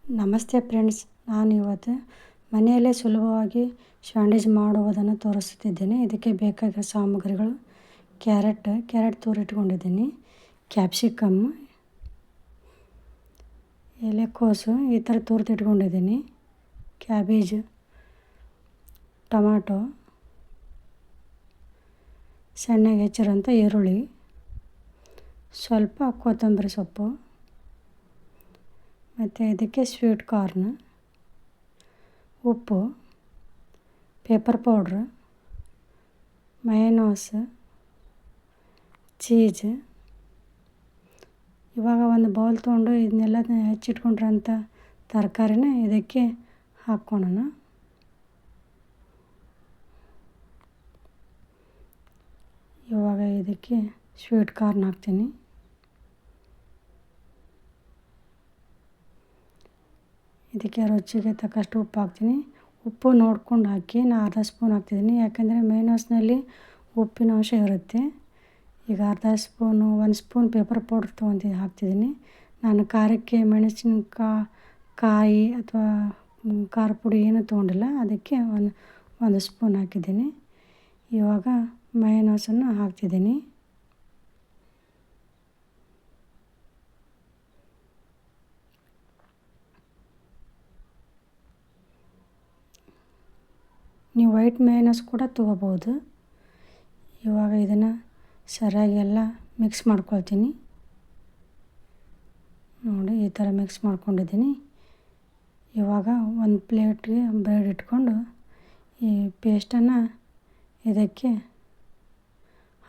ನಮಸ್ತೆ ಫ್ರೆಂಡ್ಸ್, ನಾನು ಇವತ್ತು ಮನೆಯಲ್ಲೇ ಸುಲಭವಾಗಿ ಸ್ಯಾಂಡ್ವಿಚ್ ಮಾಡುವುದನ್ನು ತೋರಿಸುತ್ತಿದ್ದೇನೆ. ಇದಕ್ಕೆ ಬೇಕಾಗಿರೋ ಸಾಮಗ್ರಿಗಳು ಕ್ಯಾರೆಟ್ ತುರಿಟ್ಕೊಂಡಿದ್ದೀನಿ, ಕ್ಯಾಪ್ಸಿಕಮ್, ಎಲೆಕೋಸು ಈ ಥರ ತುರಿದಿಟ್ಕೊಂಡಿದ್ದೀನಿ, ಕ್ಯಾಬೇಜ್, ಟೊಮಾಟೊ, ಸಣ್ಣಗೆ ಹೆಚ್ಚಿರೋಂಥ ಈರುಳ್ಳಿ, ಸ್ವಲ್ಪ ಕೊತ್ತಂಬರಿ ಸೊಪ್ಪು, ಮತ್ತು ಇದಕ್ಕೆ ಸ್ವೀಟ್ ಕಾರ್ನ್, ಉಪ್ಪು, ಪೆಪ್ಪರ್ ಪೌಡ್ರ್, ಮಯೋನೈಸ್, ಚೀಸ್. ಇವಾಗ ಒಂದು ಬೌಲ್ ತೊಗೊಂಡು ಇದನ್ನೆಲ್ಲ ಹೆಚ್ಚಿಟ್ಕೊಂಡಿರೋಂಥ ತರಕಾರಿನ ಇದಕ್ಕೆ ಹಾಕ್ಕೊಳ್ಳೋಣ. ಇವಾಗ ಇದಕ್ಕೆ ಸ್ವೀಟ್ ಕಾರ್ನ್ ಹಾಕ್ತೀನಿ. ಇದಕ್ಕೆ ರುಚಿಗೆ ತಕ್ಕಷ್ಟು ಉಪ್ಪು ಹಾಕ್ತೀನಿ. ಉಪ್ಪು ನೋಡ್ಕೊಂಡು ಹಾಕಿ. ನಾನು ಅರ್ಧ ಸ್ಪೂನ್ ಹಾಕ್ತಿದ್ದೀನಿ, ಯಾಕಂದರೆ ಮಯೋನೈಸ್ನಲ್ಲಿ ಉಪ್ಪಿನ ಅಂಶ ಇರುತ್ತೆ. ಈಗ ಅರ್ಧ ಸ್ಪೂನು 1 ಸ್ಪೂನ್ ಪೆಪ್ಪರ್ ಪೌಡ್ರ್ ಹಾಕ್ತಿದ್ದೀನಿ. ನಾನು ಖಾರಕ್ಕೆ ಮೆಣಸಿನಕಾಯಿ ಅಥವಾ ಖಾರ ಪುಡಿ ಏನೂ ತೊಗೊಂಡಿಲ್ಲ, ಅದಕ್ಕೆ ಒಂದು ಸ್ಪೂನ್ ಹಾಕಿದ್ದೀನಿ. ಇವಾಗ ಮಯೋನೈಸನ್ನು ಹಾಕ್ತಿದ್ದೀನಿ. ನೀವು ವೈಟ್ ಮಯೋನೈಸ್ ಕೂಡ ತೊಗೋಬೋದು. ಇವಾಗ ಇದನ್ನು ಸರಿಯಾಗಿ ಎಲ್ಲ ಮಿಕ್ಸ್ ಮಾಡ್ಕೊಳ್ತೀನಿ. ನೋಡಿ, ಈ ಥರ ಮಿಕ್ಸ್ ಮಾಡ್ಕೊಂಡಿದ್ದೀನಿ. ಇವಾಗ ಒಂದು ಪ್ಲೇಟ್ಗೆ ಬ್ರೆಡ್ ಇಟ್ಕೊಂಡು ಈ ಪೇಸ್ಟನ್ನು ಇದಕ್ಕೆ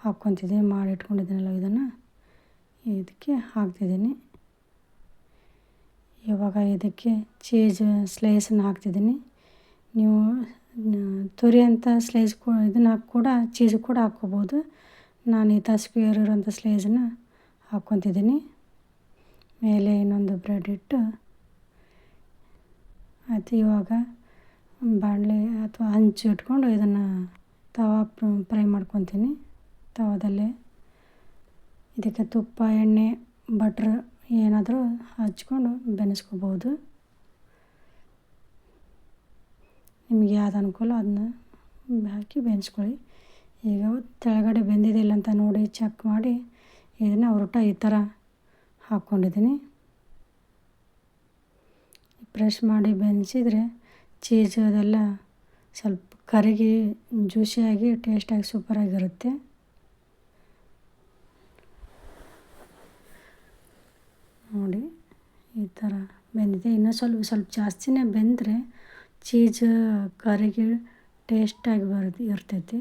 ಹಾಕ್ಕೊತಿದ್ದೀನಿ. ಮಾಡಿ ಇಟ್ಕೊಂಡಿದ್ದೀನಲ್ಲ, ಇದನ್ನು ಇದಕ್ಕೆ ಹಾಕ್ತಿದ್ದೀನಿ. ಇವಾಗ ಇದಕ್ಕೆ ಚೀಸ್ ಸ್ಲೈಸನ್ನು ಹಾಕ್ತಿದ್ದೀನಿ. ನೀವು ತುರಿಯಂಥ ಸ್ಲೈಸ್ ಇದನ್ನು ಕೂಡ ಚೀಸ್ ಕೂಡ ಹಾಕ್ಕೋಬೋದು. ನಾನು ಈ ಥರ ಸ್ಕ್ವೇರ್ ಇರೋಂಥ ಸ್ಲೈಸನ್ನು ಹಾಕ್ಕೊತಿದ್ದೀನಿ. ಮೇಲೆ ಇನ್ನೊಂದು ಬ್ರೆಡ್ ಇಟ್ಟು ಆಯ್ತು. ಇವಾಗ ಬಾಣಲೆ ಅಥವಾ ಹಂಚು ಇಟ್ಕೊಂಡು ಇದನ್ನು ತವಾ ಫ್ರೈ ಮಾಡ್ಕೊತೀನಿ. ತವಾದಲ್ಲೇ ಇದಕ್ಕೆ ತುಪ್ಪ, ಎಣ್ಣೆ, ಬಟ್ರ್ ಏನಾದರೂ ಹಚ್ಕೊಂಡು ಬೆನೆಸ್ಕೋಬೋದು. ನಿಮಗೆ ಯಾವ್ದು ಅನುಕೂಲ ಅದನ್ನ ಹಾಕಿ ಬೇಯಿಸ್ಕೊಳ್ಳಿ. ಈಗ ಕೆಳಗಡೆ ಬೆಂದಿದೆಯಿಲ್ಲ ಅಂತ ನೋಡಿ ಚೆಕ್ ಮಾಡಿ ಇದನ್ನು ಉಲ್ಟಾ ಈ ಥರ ಹಾಕ್ಕೊಂಡಿದ್ದೀನಿ. ಪ್ರೆಸ್ ಮಾಡಿ ಬೆನೆಸಿದರೆ ಚೀಸ್ ಅದೆಲ್ಲ ಸ್ವಲ್ಪ ಕರಗಿ ಜ್ಯೂಸಿಯಾಗಿ ಟೇಸ್ಟಾಗಿ ಸೂಪರಾಗಿರುತ್ತೆ. ನೋಡಿ, ಈ ಥರ ಬೆಂದಿದೆ. ಇನ್ನೂ ಸ್ವಲ್ಪ ಜಾಸ್ತಿನೇ ಬೆಂದರೆ ಚೀಸ್ ಕರಗಿ ಟೇಸ್ಟಾಗಿ ಇರ್ತೈತಿ.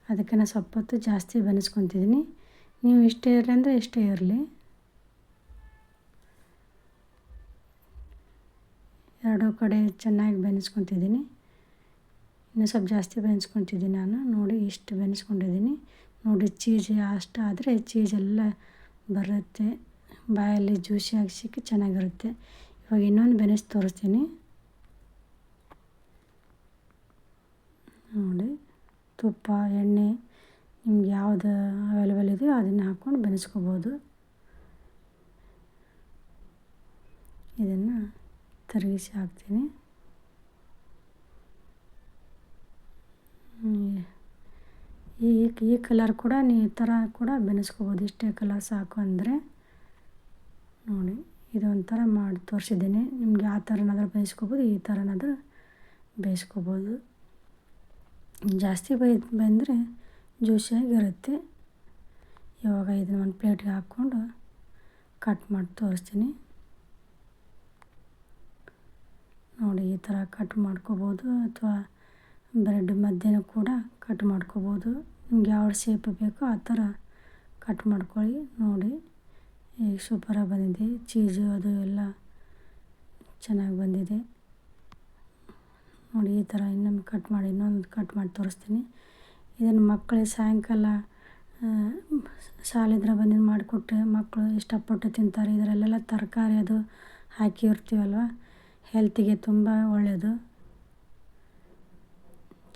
ಅದಕ್ಕೆ ನಾನು ಸ್ವಲ್ಪ ಹೊತ್ತು ಜಾಸ್ತಿ ಬೆನೆಸ್ಕೊತಿದ್ದೀನಿ. ನೀವು ಇಷ್ಟೇ ಇರಲಿ ಅಂದರೆ ಇಷ್ಟೇ ಇರಲಿ. ಎರಡೂ ಕಡೆ ಚೆನ್ನಾಗಿ ಬೆನೆಸ್ಕೊತಿದ್ದೀನಿ. ಇನ್ನೂ ಸ್ವಲ್ಪ ಜಾಸ್ತಿ ಬೆನೆಸ್ಕೊತಿದ್ದೀನಿ ನಾನು. ನೋಡಿ, ಇಷ್ಟು ಬೆನೆಸ್ಕೊಂಡಿದ್ದೀನಿ. ನೋಡಿ, ಚೀಸ್ ಅಷ್ಟು ಆದರೆ ಚೀಸ್ ಎಲ್ಲ ಬರುತ್ತೆ, ಬಾಯಲ್ಲಿ ಜ್ಯೂಸಿಯಾಗಿ ಸಿಕ್ಕಿ ಚೆನ್ನಾಗಿರುತ್ತೆ. ಇವಾಗ ಇನ್ನೊಂದು ಬೆನೆಸಿ ತೋರಿಸ್ತೀನಿ. ನೋಡಿ, ತುಪ್ಪ, ಎಣ್ಣೆ ನಿಮ್ಗೆ ಯಾವುದು ಅವೈಲೇಬಲ್ ಇದೆಯೋ ಅದನ್ನು ಹಾಕ್ಕೊಂಡು ಬೆನೆಸ್ಕೋಬೋದು. ಇದನ್ನು ತಿರುಗಿಸಿ ಹಾಕ್ತೀನಿ. ಈ ಕಲರ್ ಕೂಡ ನೀವು ಈ ಥರ ಕೂಡ ಬೆನೆಸ್ಕೋಬೋದು. ಇಷ್ಟೇ ಕಲರ್ ಸಾಕು ಅಂದರೆ. ನೋಡಿ, ಇದೊಂಥರ ಮಾಡಿ ತೋರಿಸಿದ್ದೀನಿ. ನಿಮ್ಗೆ ಯಾವ ಥರನಾದ್ರೂ ಬೇಯಿಸ್ಕೋಬೋದು, ಈ ಥರನಾದ್ರೂ ಬೇಯಿಸ್ಕೋಬೋದು. ಜಾಸ್ತಿ ಬೆಂದರೆ ಜ್ಯೂಸಿಯಾಗಿರುತ್ತೆ. ಇವಾಗ ಇದನ್ನು ಒಂದು ಪ್ಲೇಟ್ಗೆ ಹಾಕ್ಕೊಂಡು ಕಟ್ ಮಾಡಿ ತೋರಿಸ್ತೀನಿ. ನೋಡಿ, ಈ ಥರ ಕಟ್ ಮಾಡ್ಕೋಬೋದು ಅಥವಾ ಬ್ರೆಡ್ ಮಧ್ಯೆ ಕೂಡ ಕಟ್ ಮಾಡ್ಕೋಬೋದು. ನಿಮ್ಗೆ ಯಾವ ಶೇಪ್ ಬೇಕೋ ಆ ಥರ ಕಟ್ ಮಾಡ್ಕೊಳ್ಳಿ. ನೋಡಿ, ಈಗ ಸೂಪರಾಗಿ ಬಂದಿದೆ. ಚೀಸು ಅದು ಎಲ್ಲ ಚೆನ್ನಾಗಿ ಬಂದಿದೆ. ನೋಡಿ, ಈ ಥರ ಇನ್ನೊಂದು ಕಟ್ ಮಾಡಿ ತೋರಿಸ್ತೀನಿ. ಇದನ್ನು ಮಕ್ಕಳಿಗೆ ಸಾಯಂಕಾಲ ಶಾಲೆಯಿಂದ ಬಂದು ಮಾಡಿಕೊಟ್ರೆ ಮಕ್ಕಳು ಇಷ್ಟಪಟ್ಟು ತಿಂತಾರೆ. ಇದರಲ್ಲೆಲ್ಲ ತರಕಾರಿ ಅದು ಹಾಕಿರ್ತೀವಲ್ವ, ಹೆಲ್ತಿಗೆ ತುಂಬ ಒಳ್ಳೆಯದು,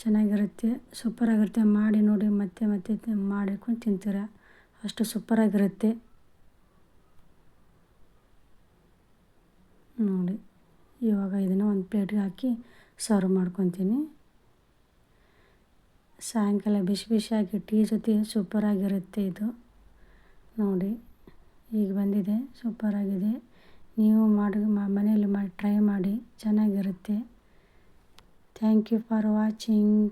ಚೆನ್ನಾಗಿರುತ್ತೆ, ಸೂಪರಾಗಿರುತ್ತೆ. ಮಾಡಿ ನೋಡಿ, ಮತ್ತೆ ಮಾಡಿಕೊಂಡು ತಿಂತೀರ, ಅಷ್ಟು ಸೂಪರಾಗಿರುತ್ತೆ ನೋಡಿ. ಇವಾಗ ಇದನ್ನು ಒಂದು ಪ್ಲೇಟ್ಗೆ ಹಾಕಿ ಸರ್ವ್ ಮಾಡ್ಕೊತೀನಿ. ಸಾಯಂಕಾಲ ಬಿಸಿ ಬಿಸಿಯಾಗಿ ಟೀ ಜೊತೆ ಸೂಪರಾಗಿರುತ್ತೆ ಇದು. ನೋಡಿ ಈಗ ಬಂದಿದೆ, ಸೂಪರಾಗಿದೆ. ನೀವು ಮನೆಯಲ್ಲಿ ಟ್ರೈ ಮಾಡಿ, ಚೆನ್ನಾಗಿರುತ್ತೆ. Thank you for watching.